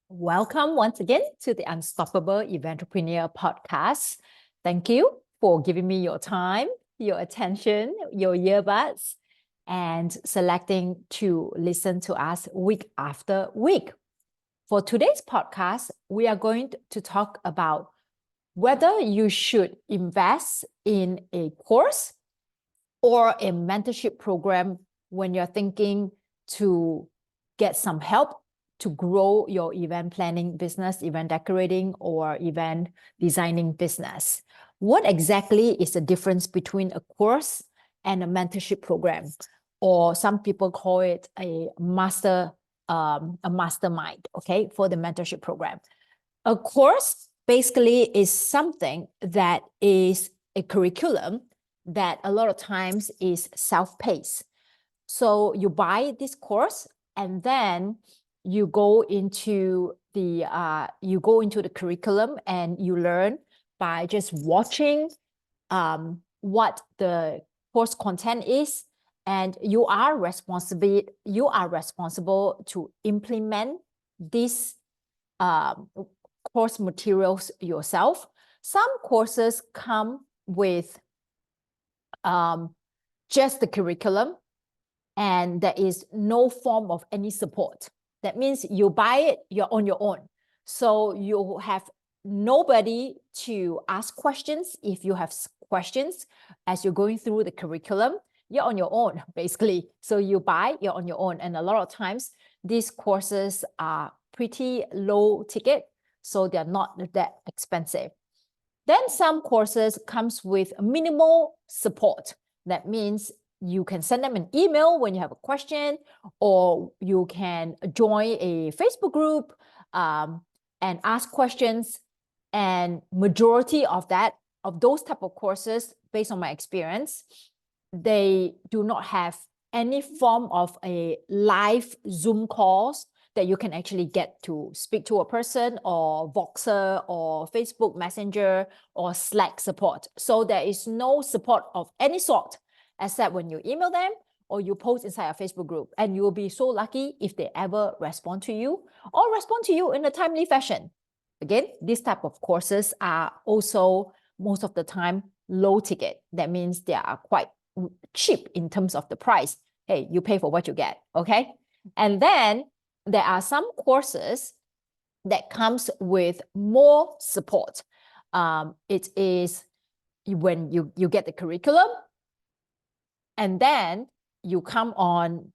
Welcome once again to the Unstoppable Eventrepreneur podcast. Thank you for giving me your time, your attention, your earbuds, and selecting to listen to us week after week. For today's podcast, we are going to talk about whether you should invest in a course or a mentorship program when you're thinking to get some help to grow your event planning business, event decorating, or event designing business. What exactly is the difference between a course and a mentorship program? Or some people call it a mastermind, okay, for the mentorship program. A course basically is something that is a curriculum that a lot of times is self-paced. So you buy this course and then you go into the curriculum and you learn by just watching what the course content is, and you are responsible to implement this course materials yourself. Some courses come with just the curriculum and there is no form of any support. That means you buy it, you're on your own. So you have nobody to ask questions. If you have questions as you're going through the curriculum, you're on your own, basically. So you buy, you're on your own. And a lot of times, these courses are pretty low ticket, so they're not that expensive. Then some courses comes with minimal support. That means you can send them an email when you have a question, or you can join a Facebook group and ask questions. And majority of those type of courses, based on my experience, they do not have any form of a live Zoom calls that you can actually get to speak to a person, or Voxer, or Facebook Messenger, or Slack support. So there is no support of any sort, except when you email them or you post inside a Facebook group. And you will be so lucky if they ever respond to you or respond to you in a timely fashion. Again, these type of courses are also most of the time low ticket. That means they are quite cheap in terms of the price. Hey, you pay for what you get, okay? And then there are some courses that comes with more support. It is when you get the curriculum, and then you come on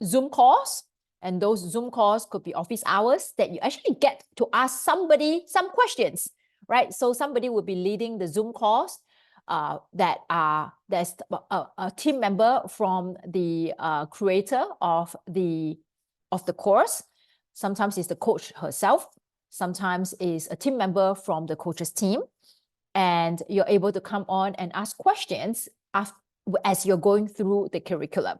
Zoom calls, and those Zoom calls could be office hours that you actually get to ask somebody some questions, right? So somebody will be leading the Zoom calls. There's a team member from the creator of the course. Sometimes it's the coach herself. Sometimes it's a team member from the coach's team. And you're able to come on and ask questions as you're going through the curriculum.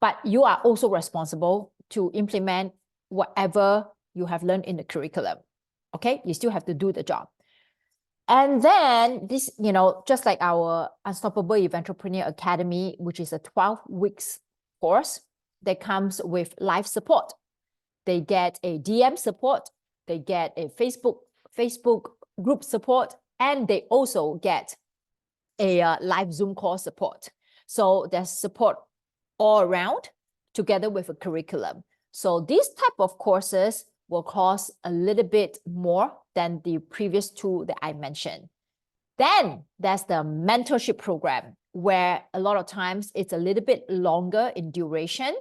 But you are also responsible to implement whatever you have learned in the curriculum. Okay, you still have to do the job. And then this, just like our Unstoppable Eventrepreneur Academy, which is a 12 weeks course that comes with live support. They get a DM support, they get a Facebook group support, and they also get a live Zoom call support. So there's support all around together with a curriculum. So these type of courses will cost a little bit more than the previous two that I mentioned. Then there's the mentorship program, where a lot of times it's a little bit longer in duration.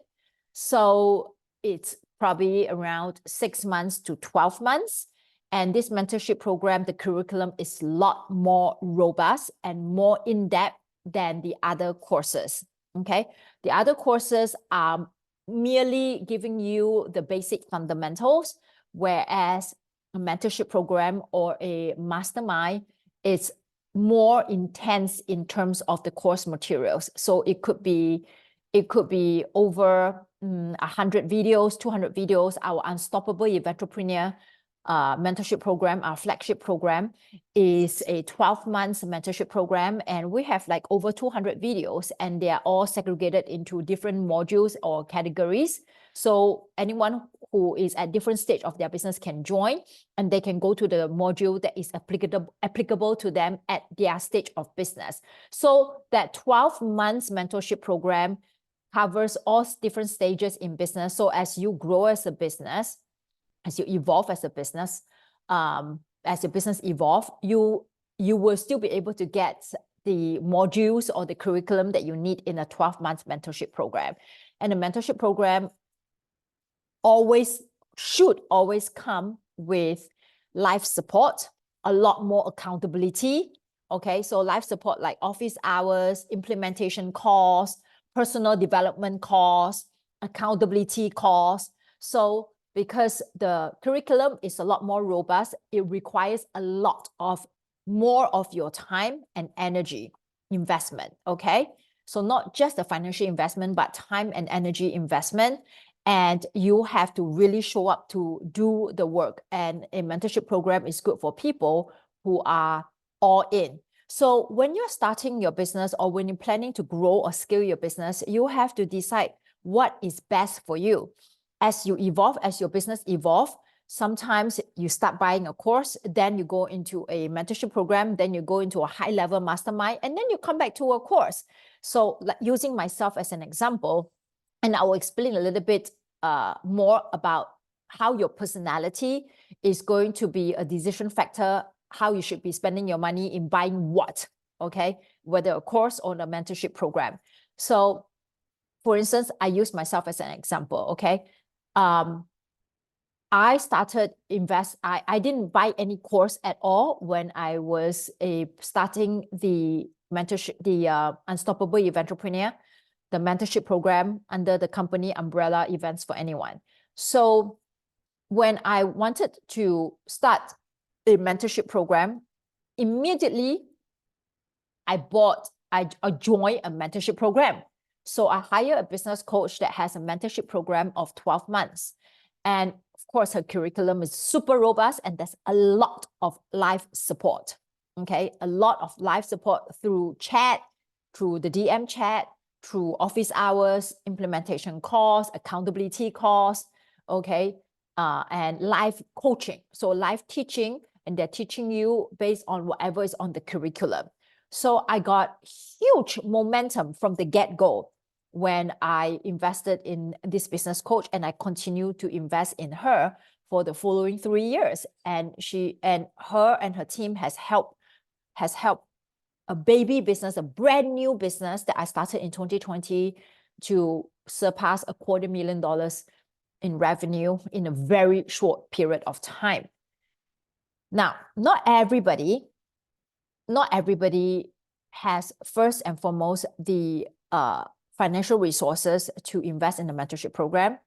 So it's probably around 6 months to 12 months. And this mentorship program, the curriculum is a lot more robust and more in-depth than the other courses, okay? The other courses are merely giving you the basic fundamentals, whereas a mentorship program or a mastermind is more intense in terms of the course materials. So it could be over 100 videos, 200 videos. Our Unstoppable Eventrepreneur mentorship program, our flagship program, is a 12 months mentorship program, and we have like over 200 videos, and they are all segregated into different modules or categories. So anyone who is at different stage of their business can join, and they can go to the module that is applicable to them at their stage of business. So that 12 months mentorship program covers all different stages in business. So as you grow as a business, as you evolve as a business, as your business evolve, you will still be able to get the modules or the curriculum that you need in a 12-month mentorship program. And the mentorship program should always come with life support, a lot more accountability. Okay, so life support like office hours, implementation costs, personal development costs, accountability costs. So because the curriculum is a lot more robust, it requires a lot of more of your time and energy investment. Okay, so not just the financial investment, but time and energy investment. And you have to really show up to do the work. And a mentorship program is good for people who are all in. So when you're starting your business or when you're planning to grow or scale your business, you have to decide what is best for you. As you evolve, as your business evolve, sometimes you start buying a course, then you go into a mentorship program, then you go into a high-level mastermind, and then you come back to a course. So like using myself as an example, and I will explain a little bit more about how your personality is going to be a decision factor, how you should be spending your money in buying what, okay? Whether a course or a mentorship program. So for instance, I use myself as an example, okay? I started I didn't buy any course at all when I was starting the mentorship, the Unstoppable Eventrepreneur, the mentorship program under the company umbrella Events for Anyone. So when I wanted to start a mentorship program, immediately I joined a mentorship program. So I hired a business coach that has a mentorship program of 12 months. And of course, her curriculum is super robust and there's a lot of live support. Okay, a lot of live support through chat, through the DM chat, through office hours, implementation calls, accountability calls, okay, and live coaching. So live teaching, and they're teaching you based on whatever is on the curriculum. So I got huge momentum from the get-go when I invested in this business coach, and I continue to invest in her for the following 3 years. And her and her team has helped a baby business, a brand new business that I started in 2020 to surpass $250,000 in revenue in a very short period of time. Now, not everybody has first and foremost the financial resources to invest in the mentorship program,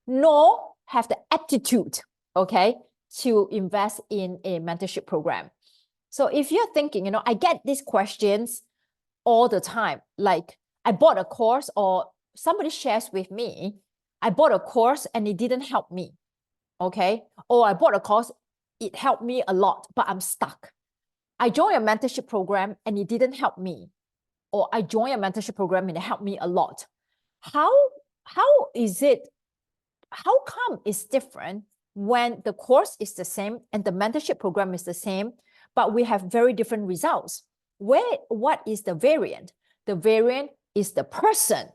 nor have the aptitude, okay, to invest in a mentorship program. So if you're thinking, I get these questions all the time, like I bought a course or somebody shares with me, I bought a course and it didn't help me, okay? Or I bought a course, it helped me a lot, but I'm stuck. I joined a mentorship program and it didn't help me. Or I joined a mentorship program and it helped me a lot. How come it's different when the course is the same and the mentorship program is the same, but we have very different results? What is the variant? The variant is the person.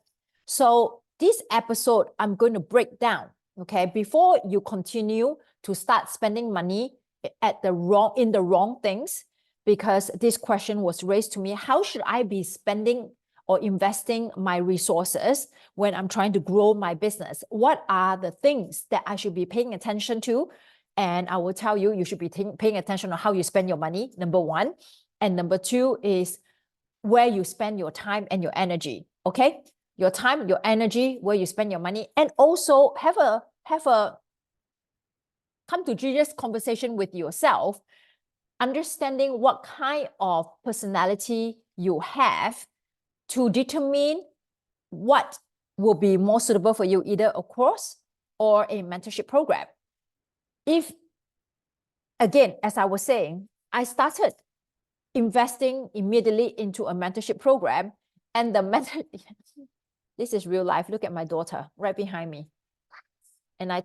So this episode, I'm going to break down, okay? Before you continue to start spending money in the wrong things, because this question was raised to me, how should I be spending or investing my resources when I'm trying to grow my business? What are the things that I should be paying attention to? And I will tell you, you should be paying attention on how you spend your money, number one. And number two is where you spend your time and your energy, okay? Your time, your energy, where you spend your money, and also have a come to Jesus conversation with yourself, understanding what kind of personality you have to determine what will be more suitable for you, either a course or a mentorship program. If, again, as I was saying, I started investing immediately into a mentorship program, and the this is real life. Look at my daughter right behind me. And I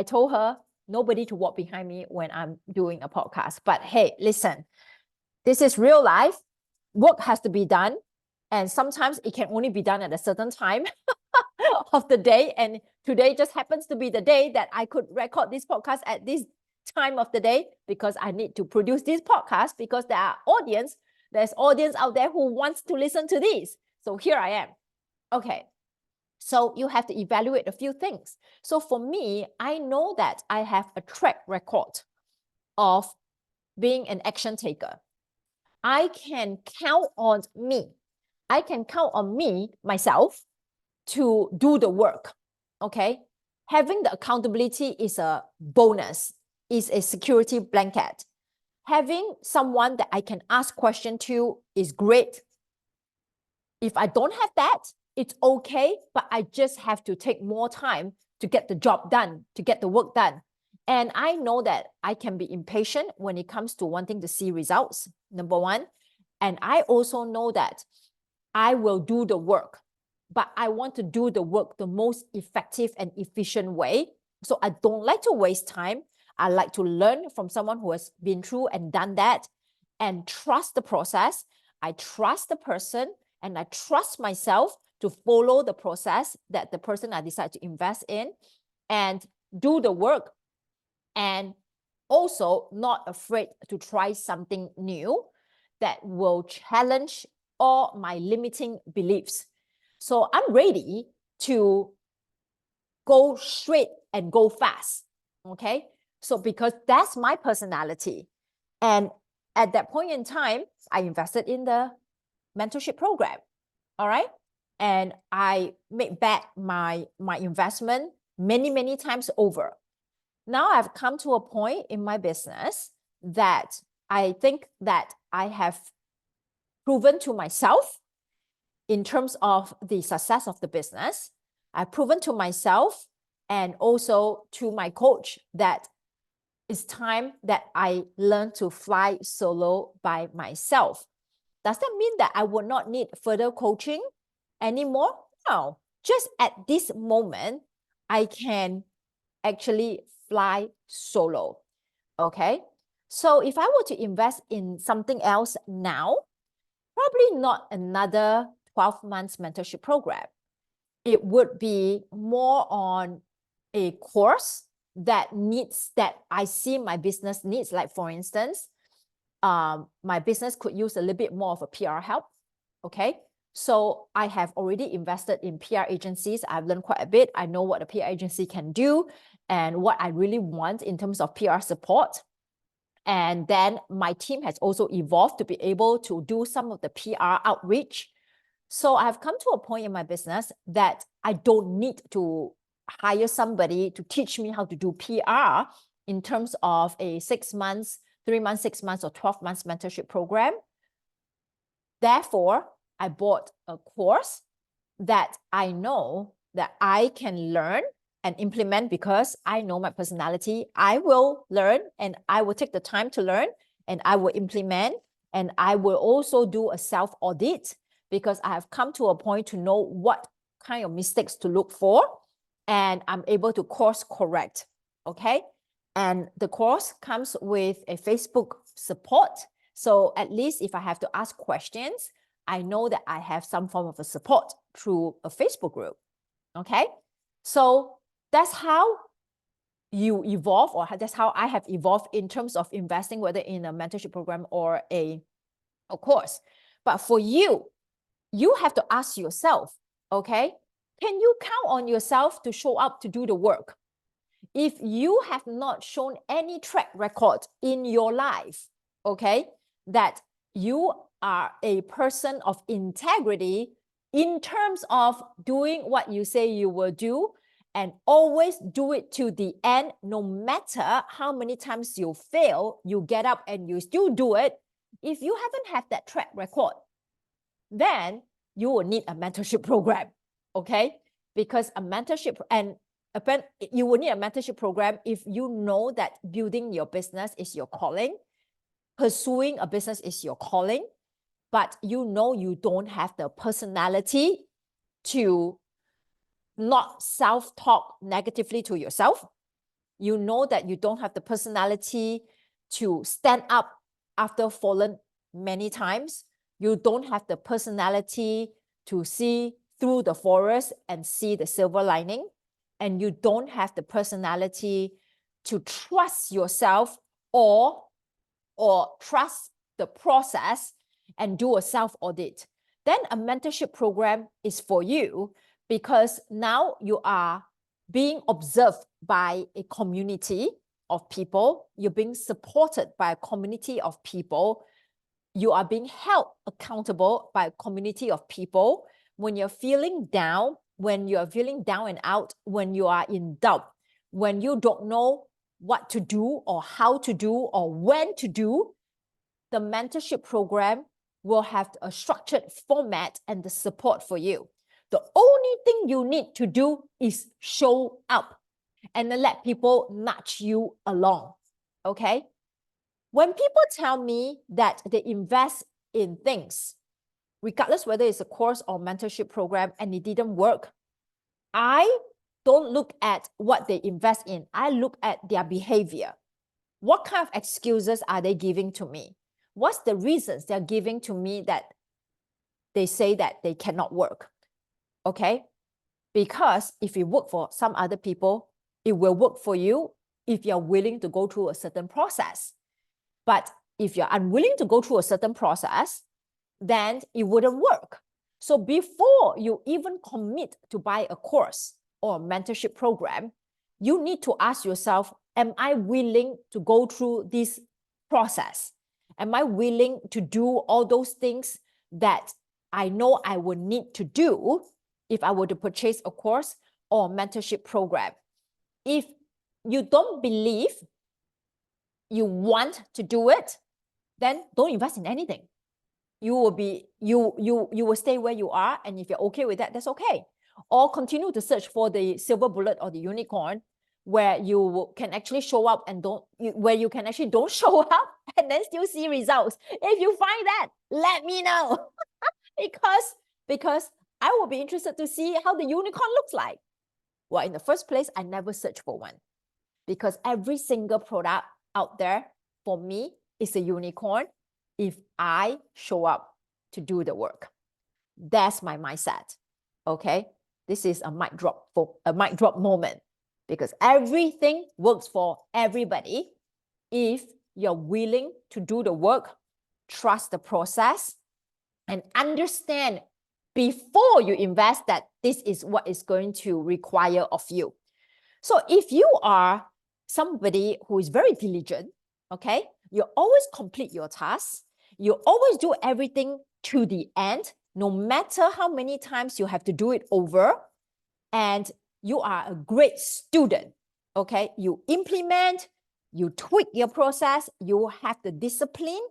told her nobody to walk behind me when I'm doing a podcast. But hey, listen, this is real life. Work has to be done. And sometimes it can only be done at a certain time of the day. And today just happens to be the day that I could record this podcast at this time of the day, because I need to produce this podcast, because there's audience out there who wants to listen to this. So here I am. Okay. So you have to evaluate a few things. So for me, I know that I have a track record of being an action taker. I can count on me. I can count on me, myself, to do the work. Okay. Having the accountability is a bonus, is a security blanket. Having someone that I can ask questions to is great. If I don't have that, it's okay, but I just have to take more time to get the job done, to get the work done. And I know that I can be impatient when it comes to wanting to see results, number one. And I also know that I will do the work, but I want to do the work the most effective and efficient way. So I don't like to waste time. I like to learn from someone who has been through and done that, and trust the process. I trust the person, and I trust myself to follow the process that the person I decide to invest in, and do the work, and also not afraid to try something new that will challenge all my limiting beliefs. So I'm ready to go straight and go fast. Okay. So because that's my personality. And at that point in time, I invested in the mentorship program. All right. And I made back my investment many, many times over. Now I've come to a point in my business that I think that I have proven to myself in terms of the success of the business. I've proven to myself and also to my coach that it's time that I learn to fly solo by myself. Does that mean that I would not need further coaching anymore? No, just at this moment, I can actually fly solo. Okay. So if I were to invest in something else now, probably not another 12 months mentorship program. It would be more on a course that I see my business needs. Like for instance, my business could use a little bit more of a PR help. Okay. So I have already invested in PR agencies. I've learned quite a bit. I know what a PR agency can do and what I really want in terms of PR support. And then my team has also evolved to be able to do some of the PR outreach. So I've come to a point in my business that I don't need to hire somebody to teach me how to do PR in terms of a 6 months, 3 months, 6 months, or 12 months mentorship program. Therefore, I bought a course that I know that I can learn and implement because I know my personality. I will learn and I will take the time to learn and I will implement, and I will also do a self-audit because I have come to a point to know what kind of mistakes to look for, and I'm able to course correct. Okay. And the course comes with a Facebook support. So at least if I have to ask questions, I know that I have some form of a support through a Facebook group. Okay. So that's how you evolve, or that's how I have evolved in terms of investing, whether in a mentorship program or a course. But for you, you have to ask yourself, okay, can you count on yourself to show up to do the work? If you have not shown any track record in your life, okay, that you are a person of integrity in terms of doing what you say you will do, and always do it to the end, no matter how many times you fail, you get up and you still do it. If you haven't had that track record, then you will need a mentorship program, okay? Because a mentorship, and you will need a mentorship program if you know that building your business is your calling, pursuing a business is your calling, but you know you don't have the personality to not self-talk negatively to yourself. You know that you don't have the personality to stand up after fallen many times. You don't have the personality to see through the forest and see the silver lining. And you don't have the personality to trust yourself or trust the process and do a self-audit. Then a mentorship program is for you, because now you are being observed by a community of people. You're being supported by a community of people. You are being held accountable by a community of people. When you're feeling down, when you're feeling down and out, when you are in doubt, when you don't know what to do or how to do or when to do, the mentorship program will have a structured format and the support for you. The only thing you need to do is show up and then let people nudge you along, okay? When people tell me that they invest in things, regardless whether it's a course or mentorship program, and it didn't work, I don't look at what they invest in. I look at their behavior. What kind of excuses are they giving to me? What's the reasons they're giving to me that they say that they cannot work? Okay? Because if it worked for some other people, it will work for you if you're willing to go through a certain process. But if you're unwilling to go through a certain process, then it wouldn't work. So before you even commit to buy a course or a mentorship program, you need to ask yourself, am I willing to go through this process? Am I willing to do all those things that I know I would need to do if I were to purchase a course or a mentorship program? If you don't believe you want to do it, then don't invest in anything. You will stay where you are, and if you're okay with that, that's okay. Or continue to search for the silver bullet or the unicorn, where you can actually show up and where you can actually don't show up and then still see results. If you find that, let me know. because I will be interested to see how the unicorn looks like. Well, in the first place, I never search for one, because every single product out there for me is a unicorn if I show up to do the work. That's my mindset. Okay, this is a mic drop moment, because everything works for everybody if you're willing to do the work, trust the process, and understand before you invest that this is what is going to require of you. So if you are somebody who is very diligent, okay, you always complete your tasks, you always do everything to the end, no matter how many times you have to do it over, and you are a great student, okay, you implement, you tweak your process, you have the discipline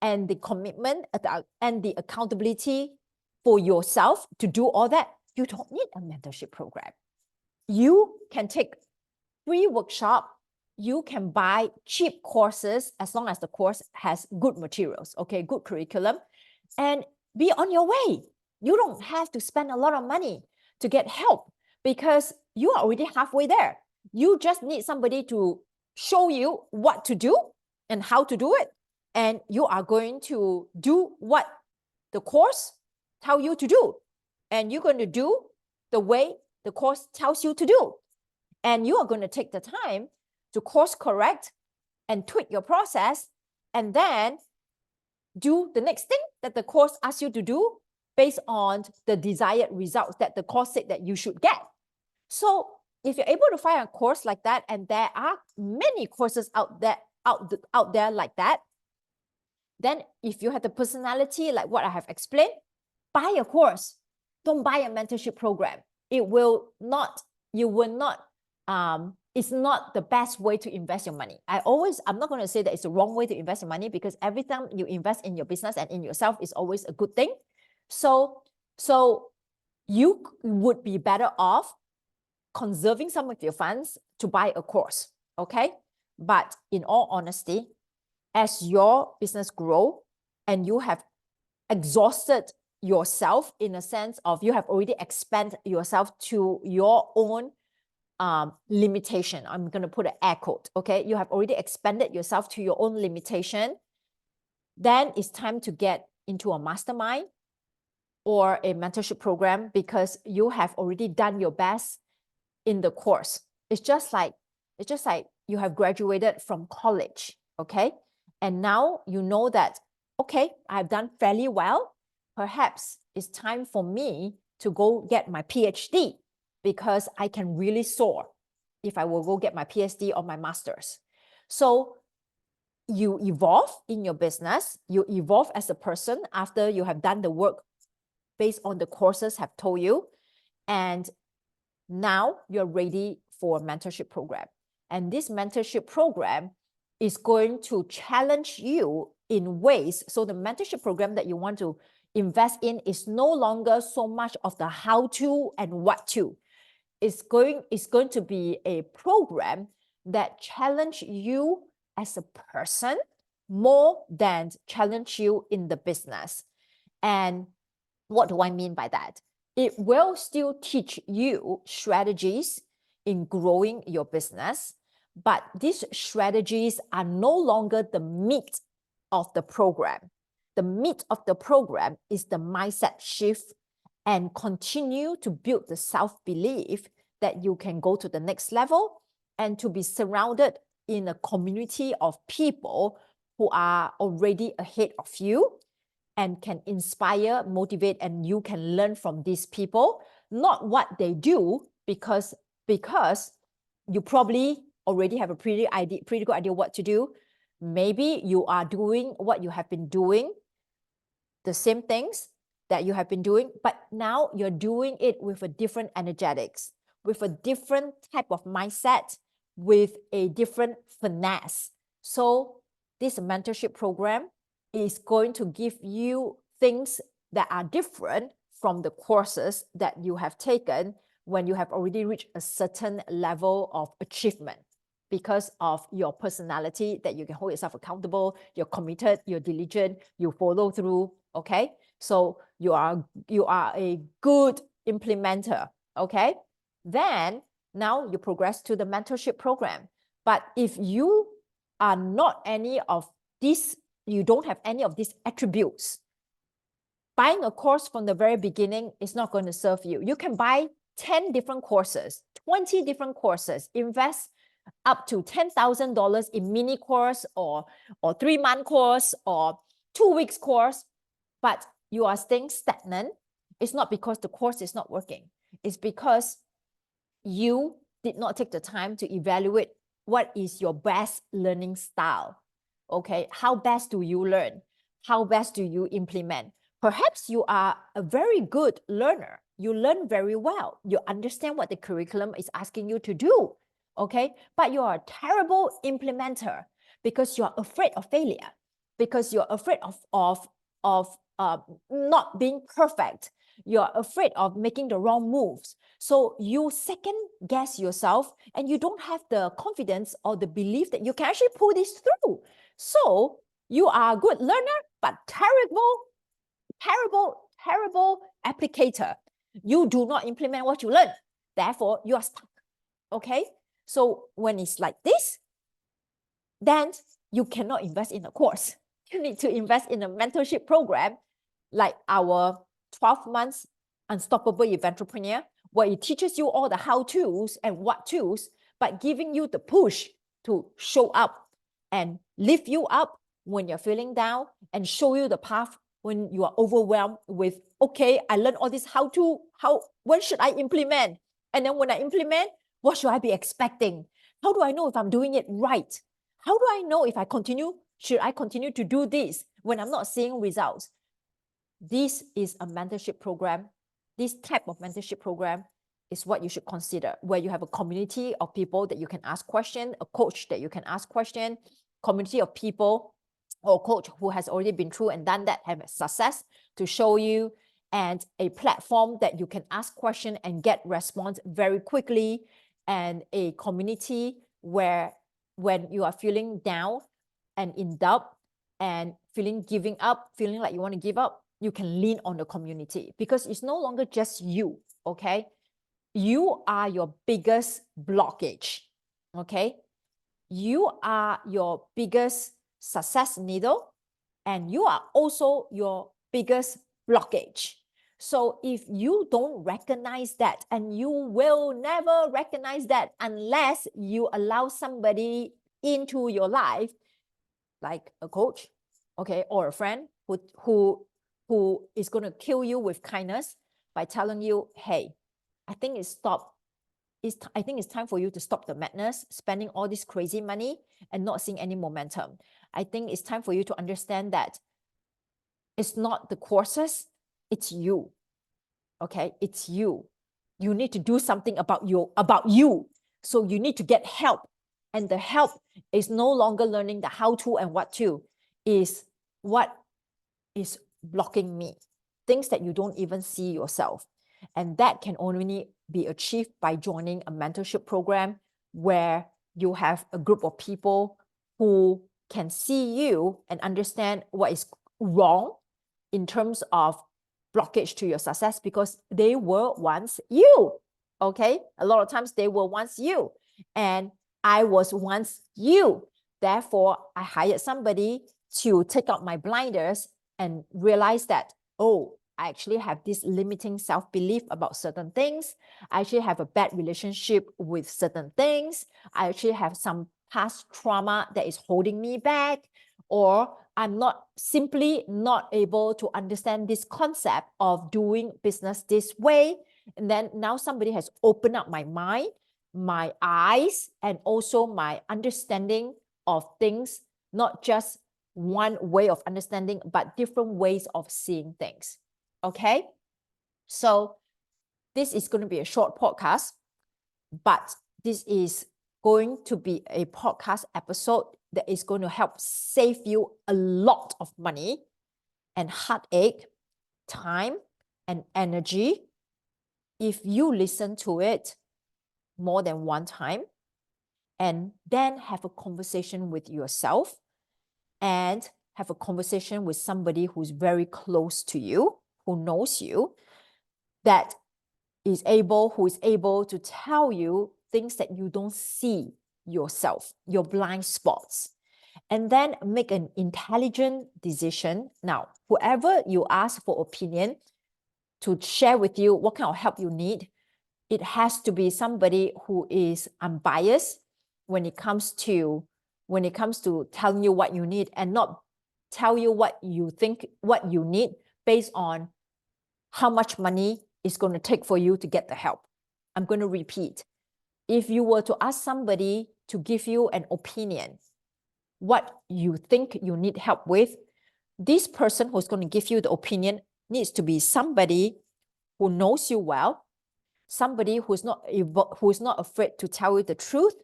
and the commitment and the accountability for yourself to do all that, you don't need a mentorship program. You can take free workshop, you can buy cheap courses as long as the course has good materials, okay, good curriculum, and be on your way. You don't have to spend a lot of money to get help, because you are already halfway there. You just need somebody to show you what to do and how to do it, and you are going to do what the course tells you to do, and you're going to do the way the course tells you to do. And you are going to take the time to course correct and tweak your process, and then do the next thing that the course asks you to do based on the desired results that the course said that you should get. So if you're able to find a course like that, and there are many courses out there like that, then if you have the personality like what I have explained, buy a course. Don't buy a mentorship program. It's not the best way to invest your money. I'm not going to say that it's the wrong way to invest your money, because every time you invest in your business and in yourself is always a good thing. So you would be better off conserving some of your funds to buy a course, okay? But in all honesty, as your business grow and you have exhausted yourself in a sense of you have already expanded yourself to your own limitation. I'm going to put an air quote, okay? You have already expanded yourself to your own limitation. Then it's time to get into a mastermind or a mentorship program because you have already done your best in the course. It's just like you have graduated from college, okay? And now you know that, okay, I've done fairly well. Perhaps it's time for me to go get my PhD because I can really soar if I will go get my PhD or my master's. So you evolve in your business, you evolve as a person after you have done the work based on the courses have told you, and now you're ready for a mentorship program. And this mentorship program is going to challenge you in ways. So the mentorship program that you want to invest in is no longer so much of the how to and what to. It's going to be a program that challenge you as a person more than challenge you in the business. And what do I mean by that? It will still teach you strategies in growing your business, but these strategies are no longer the meat of the program. The meat of the program is the mindset shift and continue to build the self-belief that you can go to the next level and to be surrounded in a community of people who are already ahead of you and can inspire, motivate, and you can learn from these people, not what they do, because you probably already have a pretty good idea what to do. Maybe you are doing what you have been doing, the same things that you have been doing, but now you're doing it with a different energetics, with a different type of mindset, with a different finesse. So this mentorship program is going to give you things that are different from the courses that you have taken when you have already reached a certain level of achievement, because of your personality, that you can hold yourself accountable, you're committed, you're diligent, you follow through, okay? So you are a good implementer, okay? Then now you progress to the mentorship program. But if you are not any of these, you don't have any of these attributes, buying a course from the very beginning is not going to serve you. You can buy 10 different courses, 20 different courses, invest up to $10,000 in mini course or 3-month course or 2 weeks course, but you are staying stagnant. It's not because the course is not working. It's because you did not take the time to evaluate what is your best learning style. Okay, how best do you learn? How best do you implement? Perhaps you are a very good learner. You learn very well. You understand what the curriculum is asking you to do. Okay, but you are a terrible implementer because you're afraid of failure, because you're afraid of not being perfect. You're afraid of making the wrong moves. So you second guess yourself and you don't have the confidence or the belief that you can actually pull this through. So you are a good learner, but terrible applicator. You do not implement what you learn. Therefore, you are stuck. Okay? So when it's like this, then you cannot invest in a course. You need to invest in a mentorship program like our 12 months Unstoppable Eventrepreneur, where it teaches you all the how-tos and what-tos, but giving you the push to show up and lift you up when you're feeling down and show you the path when you are overwhelmed with, okay, I learned all this when should I implement? And then when I implement, what should I be expecting? How do I know if I'm doing it right? How do I know if should I continue to do this when I'm not seeing results? This is a mentorship program. This type of mentorship program is what you should consider, where you have a community of people that you can ask questions, a coach that you can ask questions, community of people or coach who has already been through and done that, have success to show you, and a platform that you can ask questions and get response very quickly, and a community where when you are feeling down and in doubt and feeling like you want to give up, you can lean on the community because it's no longer just you, okay? You are your biggest blockage, okay? You are your biggest success needle, and you are also your biggest blockage. So if you don't recognize that, and you will never recognize that unless you allow somebody into your life, like a coach, okay, or a friend who is going to kill you with kindness by telling you, hey, I think I think it's time for you to stop the madness, spending all this crazy money and not seeing any momentum. I think it's time for you to understand that it's not the courses, it's you. Okay, it's you. You need to do something about you. So you need to get help. And the help is no longer learning the how to and what to, is what is blocking me. Things that you don't even see yourself. And that can only be achieved by joining a mentorship program where you have a group of people who can see you and understand what is wrong in terms of blockage to your success, because they were once you, okay? A lot of times they were once you, and I was once you. Therefore, I hired somebody to take out my blinders and realize that, oh, I actually have this limiting self-belief about certain things. I actually have a bad relationship with certain things. I actually have some past trauma that is holding me back, or I'm not simply not able to understand this concept of doing business this way. And then now somebody has opened up my mind, my eyes, and also my understanding of things, not just one way of understanding, but different ways of seeing things. Okay? So this is going to be a short podcast, but this is going to be a podcast episode that is going to help save you a lot of money and heartache, time, and energy if you listen to it more than one time and then have a conversation with yourself and have a conversation with somebody who's very close to you, who knows you, who is able to tell you things that you don't see yourself, your blind spots, and then make an intelligent decision. Now, whoever you ask for opinion to share with you what kind of help you need, it has to be somebody who is unbiased when it comes to telling you what you need, and not tell you what you think what you need based on how much money it's going to take for you to get the help. I'm going to repeat. If you were to ask somebody to give you an opinion, what you think you need help with, this person who's going to give you the opinion needs to be somebody who knows you well, somebody who's not afraid to tell you the truth,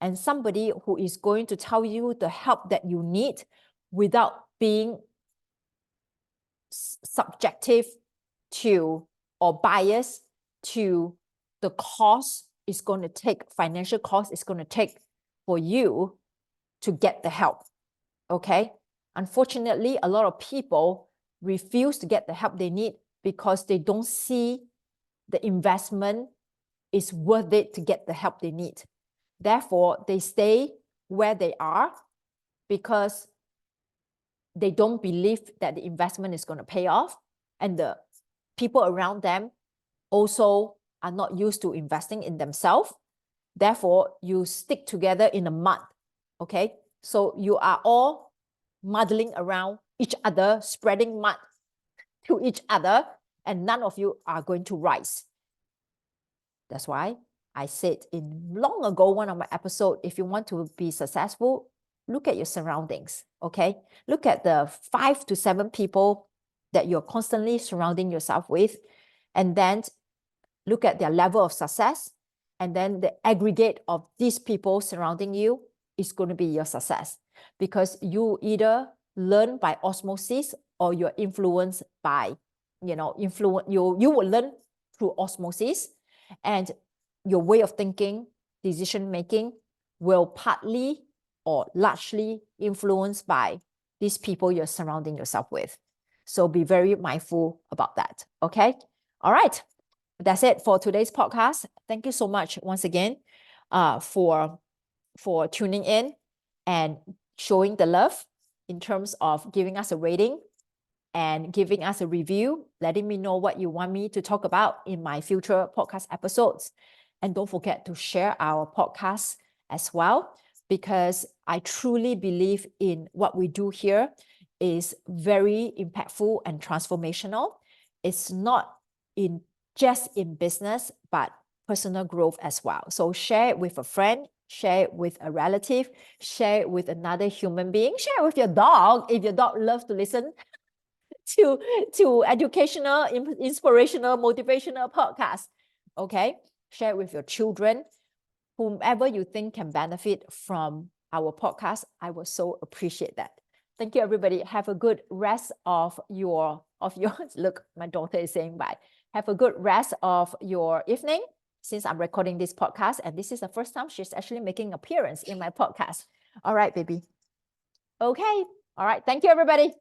and somebody who is going to tell you the help that you need without being subjective to or biased to the cost it's going to take, financial cost it's going to take for you to get the help. Okay? Unfortunately, a lot of people refuse to get the help they need because they don't see the investment is worth it to get the help they need. Therefore, they stay where they are because they don't believe that the investment is going to pay off, and the people around them also are not used to investing in themselves. Therefore, you stick together in the mud, okay? So you are all muddling around each other, spreading mud to each other, and none of you are going to rise. That's why I said in long ago, one of my episodes, if you want to be successful, look at your surroundings, okay? Look at the 5 to 7 people that you're constantly surrounding yourself with, and then look at their level of success, and then the aggregate of these people surrounding you is going to be your success, because you either learn by osmosis or you're influenced by, you will learn through osmosis, and your way of thinking, decision making will partly or largely influenced by these people you're surrounding yourself with. So be very mindful about that. Okay. All right. That's it for today's podcast. Thank you so much once again for tuning in and showing the love in terms of giving us a rating and giving us a review, letting me know what you want me to talk about in my future podcast episodes. And don't forget to share our podcast as well, because I truly believe in what we do here is very impactful and transformational. It's not just in business, but personal growth as well. So share it with a friend, share it with a relative, share it with another human being, share it with your dog if your dog loves to listen to educational, inspirational, motivational podcasts. Okay, share it with your children, whomever you think can benefit from our podcast. I will so appreciate that. Thank you, everybody. Have a good rest of your look, my daughter is saying bye. Have a good rest of your evening, since I'm recording this podcast, and this is the first time she's actually making an appearance in my podcast. All right, baby. Okay. All right. Thank you, everybody.